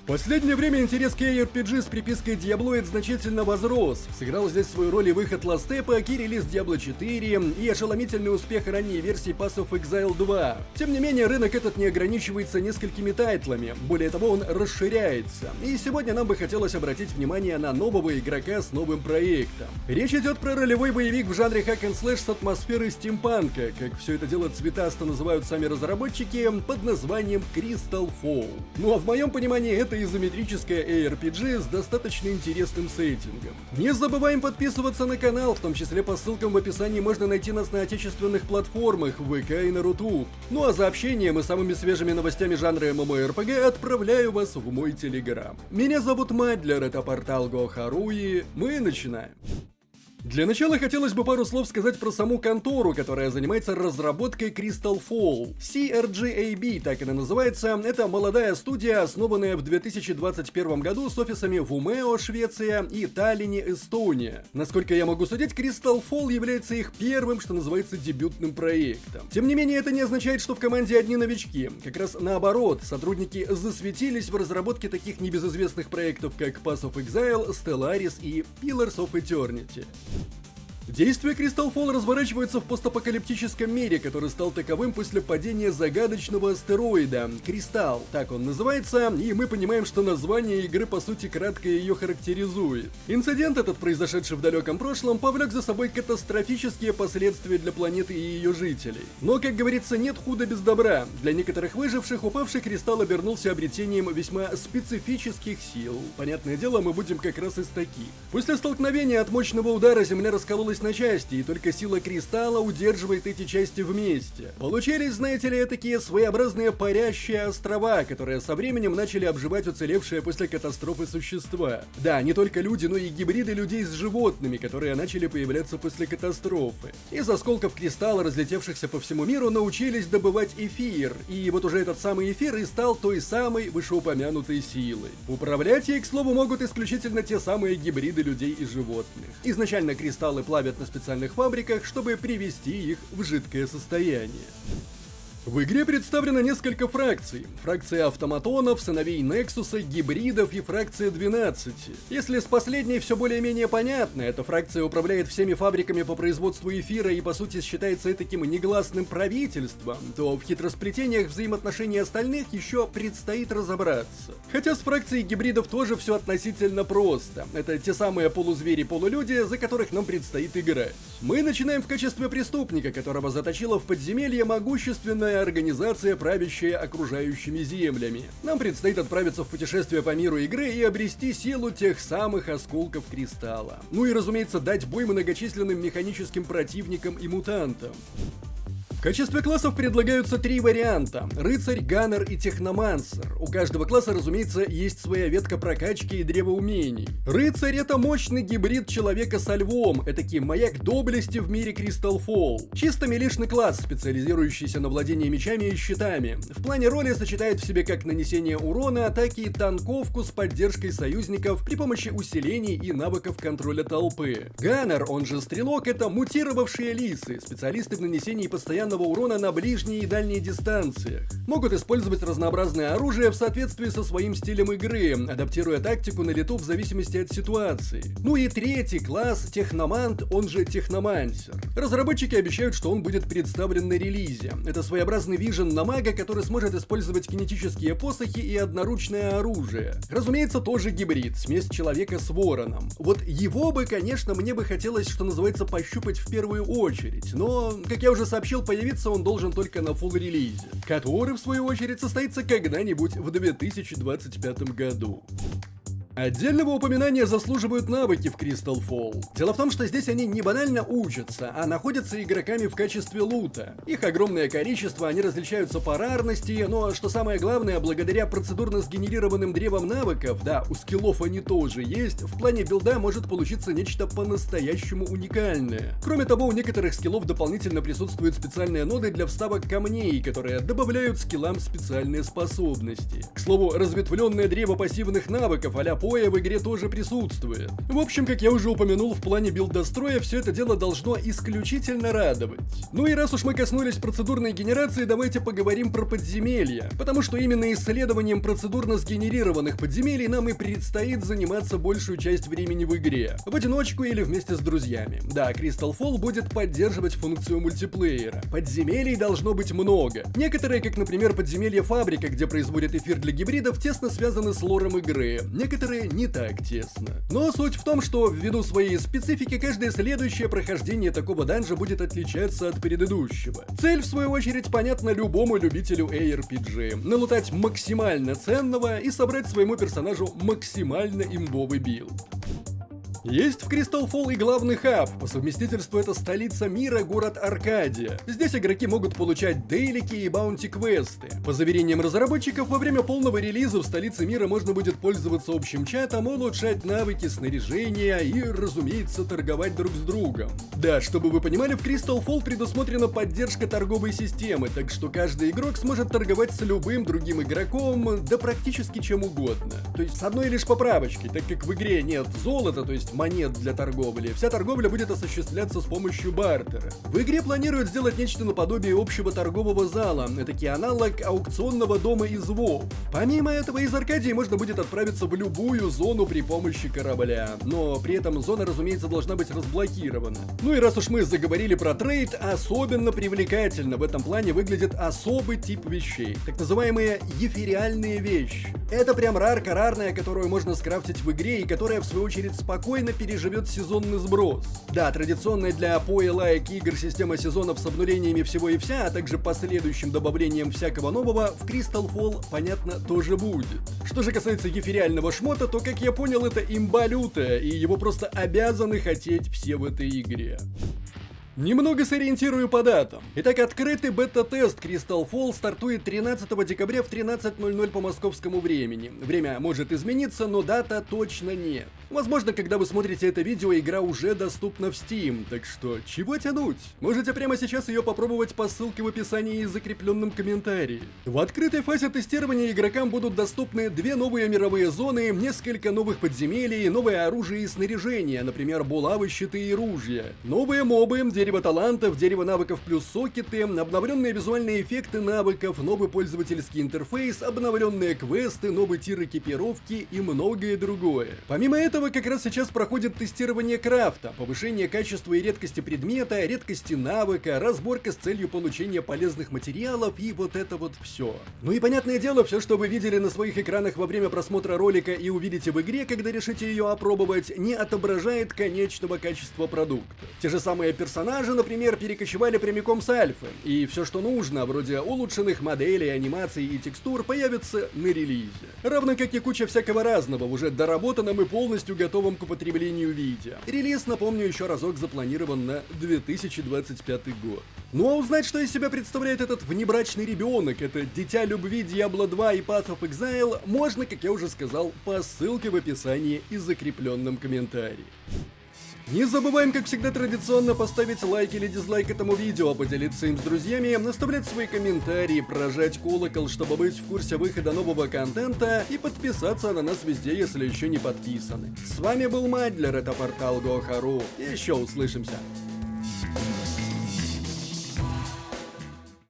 В последнее время интерес к ARPG с припиской Diabloid значительно возрос. Сыграл здесь свою роль и выход Last Step, релиз Diablo 4 и ошеломительный успех ранней версии Path of Exile 2. Тем не менее, рынок этот не ограничивается несколькими тайтлами, более того, он расширяется. И сегодня нам бы хотелось обратить внимание на нового игрока с новым проектом. Речь идет про ролевой боевик в жанре Hack and Slash с атмосферой стимпанка, как все это дело цветасто называют сами разработчики, под названием Crystal Fall. Ну а в моем понимании это изометрическое ARPG с достаточно интересным сеттингом. Не забываем подписываться на канал, в том числе по ссылкам в описании можно найти нас на отечественных платформах ВК и на Рутуб. Ну а за общением и самыми свежими новостями жанра MMORPG отправляю вас в мой телеграм. Меня зовут Мадлер, это портал GoHaru, мы начинаем. Для начала хотелось бы пару слов сказать про саму контору, которая занимается разработкой Crystal Fall. CRGAB, так она называется, это молодая студия, основанная в 2021 году с офисами в Умео, Швеция и Таллине, Эстония. Насколько я могу судить, Crystal Fall является их первым, что называется, дебютным проектом. Тем не менее, это не означает, что в команде одни новички. Как раз наоборот, сотрудники засветились в разработке таких небезызвестных проектов, как Path of Exile, Stellaris и Pillars of Eternity. Действие Crystal Fall разворачивается в постапокалиптическом мире, который стал таковым после падения загадочного астероида. Кристалл, так он называется, и мы понимаем, что название игры по сути кратко ее характеризует. Инцидент этот, произошедший в далеком прошлом, повлек за собой катастрофические последствия для планеты и ее жителей. Но, как говорится, нет худа без добра. Для некоторых выживших упавший кристалл обернулся обретением весьма специфических сил. Понятное дело, мы будем как раз из таких. После столкновения от мощного удара Земля раскололась на части, и только сила кристалла удерживает эти части вместе. Получились, знаете ли, такие своеобразные парящие острова, которые со временем начали обживать уцелевшие после катастрофы существа. Да, не только люди, но и гибриды людей с животными, которые начали появляться после катастрофы. Из осколков кристалла, разлетевшихся по всему миру, научились добывать эфир, и вот уже этот самый эфир и стал той самой вышеупомянутой силой. Управлять ей, к слову, могут исключительно те самые гибриды людей и животных. Изначально кристаллы плавят на специальных фабриках, чтобы привести их в жидкое состояние. В игре представлено несколько фракций. Фракция автоматонов, сыновей Нексуса, гибридов и фракция 12. Если с последней все более-менее понятно, эта фракция управляет всеми фабриками по производству эфира и по сути считается таким негласным правительством, то в хитросплетениях взаимоотношений остальных еще предстоит разобраться. Хотя с фракцией гибридов тоже все относительно просто. Это те самые полузвери-полулюди, за которых нам предстоит играть. Мы начинаем в качестве преступника, которого заточила в подземелье могущественная организация, правящая окружающими землями. Нам предстоит отправиться в путешествие по миру игры и обрести силу тех самых осколков кристалла. Ну и, разумеется, дать бой многочисленным механическим противникам и мутантам. В качестве классов предлагаются три варианта: рыцарь, ганнер и техномансер. У каждого класса, разумеется, есть своя ветка прокачки и древо умений. Рыцарь — это мощный гибрид человека со львом, этакий маяк доблести в мире Crystal Fall. Чисто милишный класс, специализирующийся на владении мечами и щитами. В плане роли сочетает в себе как нанесение урона, так и танковку с поддержкой союзников при помощи усилений и навыков контроля толпы. Ганнер, он же стрелок, это мутировавшие лисы, специалисты в нанесении постоянного урона на ближние и дальние дистанциях. Могут использовать разнообразное оружие в соответствии со своим стилем игры, адаптируя тактику на лету в зависимости от ситуации. Ну и третий класс — техномант, он же техномансер. Разработчики обещают, что он будет представлен на релизе. Это своеобразный вижен на мага, который сможет использовать кинетические посохи и одноручное оружие. Разумеется, тоже гибрид, смесь человека с вороном. Вот его бы, конечно, мне бы хотелось, что называется, пощупать в первую очередь, но, как я уже сообщил, появиться он должен только на фулл-релизе, который, в свою очередь, состоится когда-нибудь в 2025 году. Отдельного упоминания заслуживают навыки в Crystal Fall. Дело в том, что здесь они не банально учатся, а находятся игроками в качестве лута. Их огромное количество, они различаются по рарности, но, что самое главное, благодаря процедурно сгенерированным древам навыков, да, у скиллов они тоже есть, в плане билда может получиться нечто по-настоящему уникальное. Кроме того, у некоторых скиллов дополнительно присутствуют специальные ноды для вставок камней, которые добавляют скиллам специальные способности. К слову, разветвленное древо пассивных навыков а-ля PoE в игре тоже присутствует. В общем, как я уже упомянул, в плане билдостроя все это дело должно исключительно радовать. Ну и раз уж мы коснулись процедурной генерации, давайте поговорим про подземелья, потому что именно исследованием процедурно сгенерированных подземелий нам и предстоит заниматься большую часть времени в игре, в одиночку или вместе с друзьями. Да, Crystal Fall будет поддерживать функцию мультиплеера. Подземелий должно быть много. Некоторые, как, например, подземелье Фабрика, где производят эфир для гибридов, тесно связаны с лором игры, некоторые не так тесно. Но суть в том, что ввиду своей специфики каждое следующее прохождение такого данжа будет отличаться от предыдущего. Цель, в свою очередь, понятна любому любителю ARPG: налутать максимально ценного и собрать своему персонажу максимально имбовый билд. Есть в Crystal Fall и главный хаб. По совместительству это столица мира, город Аркадия. Здесь игроки могут получать дейлики и баунти-квесты. По заверениям разработчиков, во время полного релиза в столице мира можно будет пользоваться общим чатом, улучшать навыки, снаряжения и, разумеется, торговать друг с другом. Да, чтобы вы понимали, в Crystal Fall предусмотрена поддержка торговой системы, так что каждый игрок сможет торговать с любым другим игроком, да практически чем угодно. То есть с одной лишь поправочкой, так как в игре нет золота, то есть монет для торговли, вся торговля будет осуществляться с помощью бартера. В игре планируют сделать нечто наподобие общего торгового зала, этакий аналог аукционного дома из WoW. Помимо этого, из Аркадии можно будет отправиться в любую зону при помощи корабля, но при этом зона, разумеется, должна быть разблокирована. Ну и раз уж мы заговорили про трейд, особенно привлекательно в этом плане выглядит особый тип вещей, так называемые ефириальные вещи. Это прям рарка рарная, которую можно скрафтить в игре и которая, в свою очередь, спокойно переживет сезонный сброс. Да, традиционная для PoE-like игр система сезонов с обнулениями всего и вся, а также последующим добавлением всякого нового в Crystal Fall, понятно, тоже будет. Что же касается ефириального шмота, то, как я понял, это имба лютая, и его просто обязаны хотеть все в этой игре. Немного сориентирую по датам. Итак, открытый бета-тест Crystal Fall стартует 13 декабря в 13:00 по московскому времени. Время может измениться, но дата точно нет. Возможно, когда вы смотрите это видео, игра уже доступна в Steam, так что чего тянуть? Можете прямо сейчас ее попробовать по ссылке в описании и закрепленном комментарии. В открытой фазе тестирования игрокам будут доступны 2 новые мировые зоны, несколько новых подземелий, новое оружие и снаряжение, например, булавы, щиты и ружья, новые мобы, дерево талантов, дерево навыков плюс сокеты, обновленные визуальные эффекты навыков, новый пользовательский интерфейс, обновленные квесты, новый тир экипировки и многое другое. Помимо этого, как раз сейчас проходит тестирование крафта, повышение качества и редкости предмета, редкости навыка, разборка с целью получения полезных материалов и вот это вот все. Ну и понятное дело, все, что вы видели на своих экранах во время просмотра ролика и увидите в игре, когда решите ее опробовать, не отображает конечного качества продукта. Те же самые персонажи, например, перекочевали прямиком с альфы, и все, что нужно, вроде улучшенных моделей, анимаций и текстур, появится на релизе. Равно как и куча всякого разного в уже доработанном и полностью готовом к употреблению виде. Релиз, напомню, еще разок запланирован на 2025 год. Ну а узнать, что из себя представляет этот внебрачный ребенок, это дитя любви Diablo 2 и Path of Exile, можно, как я уже сказал, по ссылке в описании и закрепленном комментарии. Не забываем, как всегда, традиционно поставить лайк или дизлайк этому видео, поделиться им с друзьями, оставлять свои комментарии, прожать колокол, чтобы быть в курсе выхода нового контента, и подписаться на нас везде, если еще не подписаны. С вами был Мадлер, это портал Go.ru. Еще услышимся.